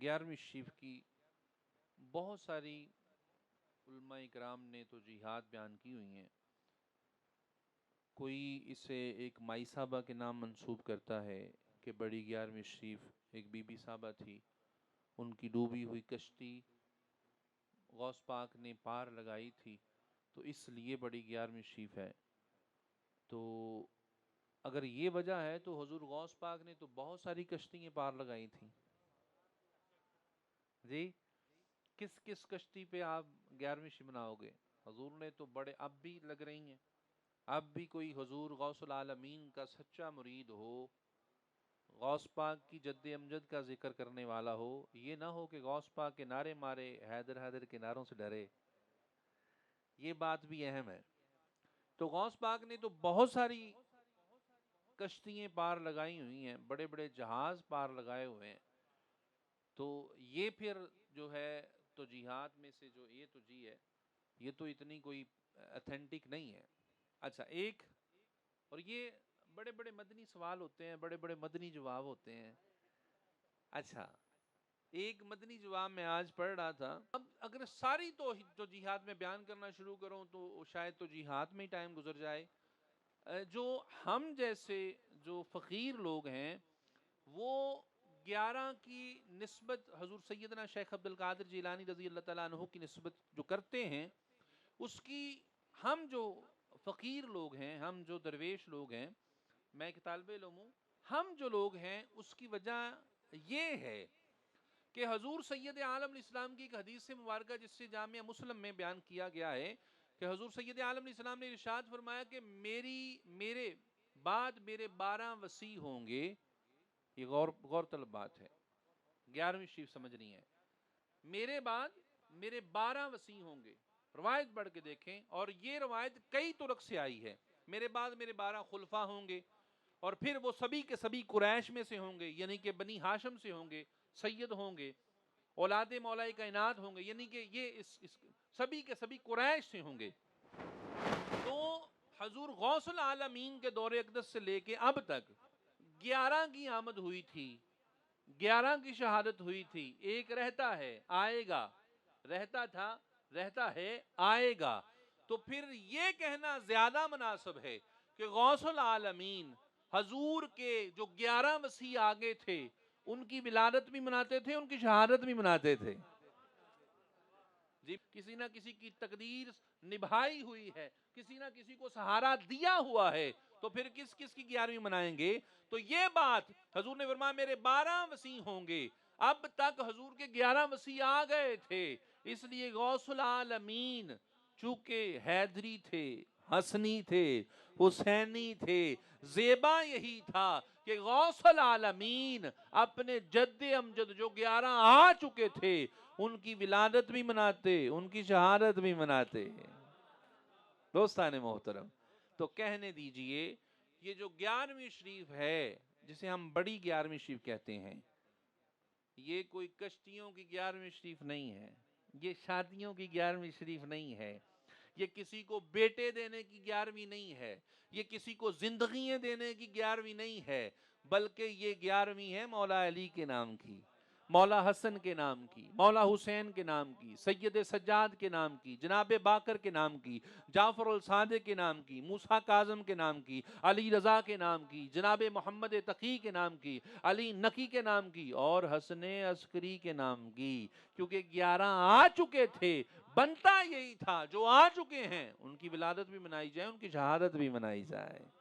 11वीं शरीफ की बहुत सारी उलमा इकराम ने तो जिहाद बयान की हुई हैं। कोई इसे एक माई साहबा के नाम मंसूब करता है कि बड़ी 11वीं शरीफ एक बीबी साहबा थी, उनकी डूबी हुई कश्ती गौस पाक ने पार लगाई थी, तो इसलिए बड़ी 11वीं शरीफ है। तो अगर ये वजह है तो हुजूर गौस पाक ने तो बहुत सारी कश्तियाँ पार लगाई थी जी। किस किस कश्ती पे आप 11वीं शरीफ मनाओगे? हुजूर ने तो बड़े, अब भी लग रही हैं, अब भी कोई हुजूर गौसुल आलमीन का सच्चा मुरीद हो, गौस पाक की जद्द अमजद का जिक्र करने वाला हो, ये ना हो कि गौस पाक के नारे मारे हैदर हैदर के नारों से डरे। ये बात भी अहम है। तो गौस पाक ने तो बहुत सारी कश्तियाँ पार लगाई हुई हैं, बड़े बड़े जहाज पार लगाए हुए हैं। तो ये फिर जो है तो जिहाद में से जो ये तो जी है, ये तो इतनी कोई अथेंटिक नहीं है। अच्छा, एक और ये बड़े बड़े मदनी सवाल होते हैं, बड़े बड़े मदनी जवाब होते हैं। अच्छा, एक मदनी जवाब मैं आज पढ़ रहा था। अब अगर सारी तो जिहाद में बयान करना शुरू करूं तो शायद तो जिहाद में ही टाइम गुजर जाए। जो हम जैसे जो फ़कीर लोग हैं वो 11 की निस्बत हजूर सैयदना शेख अब्दुल कादिर जिलानी रजी अल्लाह ताला अन्हु की निस्बत जो करते हैं, उसकी हम जो फ़कीर लोग हैं, हम जो दरवेश लोग हैं, मैं एक तालिब इल्म हूँ, हम जो लोग हैं उसकी वजह ये है कि हजूर सैयद आलम इस्लाम की एक हदीस मुबारक जिससे जामिया मुस्लिम में बयान किया गया है कि हजूर सैयद आलम इस्लाम ने इरशाद फरमाया कि मेरे बाद मेरे 12 वसी होंगे। ये गौर तलब बात है, 11वीं शरीफ समझनी है। मेरे बाद मेरे 12 वसी होंगे, रवायत बढ़ के देखें, और ये रवायत कई तुरक से आई है। मेरे बाद मेरे 12 खुलफा होंगे, और फिर वो सभी के सभी कुरैश में से होंगे, यानी कि बनी हाशम से होंगे, सैयद होंगे, औलाद मौला कायनात होंगे, यानी कि ये इस सभी के सभी कुरैश से होंगे। तो हजूर गौसुल आलमीन के दौरे अक़दस से लेके अब तक 11 की आमद हुई थी, 11 की शहादत हुई थी। एक रहता है, आएगा, रहता था, रहता है, आएगा। तो फिर ये कहना ज्यादा मुनासिब है कि गौसुल आलमीन हजूर के जो 11 वसी आगे थे, उनकी विलादत भी मनाते थे, उनकी शहादत भी मनाते थे जी। किसी ना किसी की तकदीर निभाई हुई है, किसी ना किसी को सहारा दिया हुआ है, तो फिर किस किस की 11वीं मनाएंगे? तो ये बात हजूर ने फरमाया मेरे 12 वसी होंगे। अब तक हजूर के 11 वसी आ गए थे, इसलिए गौसुल आलमीन चूंकि हैदरी थे, हसनी थे, हुसैनी थे, जेबा यही था कि गौसुल आलमीन अपने जद्दे अमजद जो 11 आ चुके थे, उनकी विलादत भी मनाते, उनकी शहादत भी मनाते। दोस्ताने मोहतरम, तो कहने दीजिए, ये जो 11वीं शरीफ है, जिसे हम बड़ी 11वीं शरीफ कहते हैं, ये कोई कश्तियों की 11वीं शरीफ नहीं है, ये शादियों की 11वीं शरीफ नहीं है, ये किसी को बेटे देने की 11वीं नहीं है, ये किसी को जिंदगियां देने की 11वीं नहीं है, बल्कि ये 11वीं है मौला अली के नाम की, मौला हसन के नाम की, मौला हुसैन के नाम की, सैयद सज्जाद के नाम की, जनाब बाकर के नाम की, जाफर अल सादिक के नाम की, मूसा काजम के नाम की, अली रजा के नाम की, जनाब मोहम्मद तकी के नाम की, अली नकी के नाम की, और हसन अस्करी के नाम की। क्योंकि 11 आ चुके थे, बनता यही था जो आ चुके हैं उनकी विलादत भी मनाई जाए, उनकी शहादत भी मनाई जाए।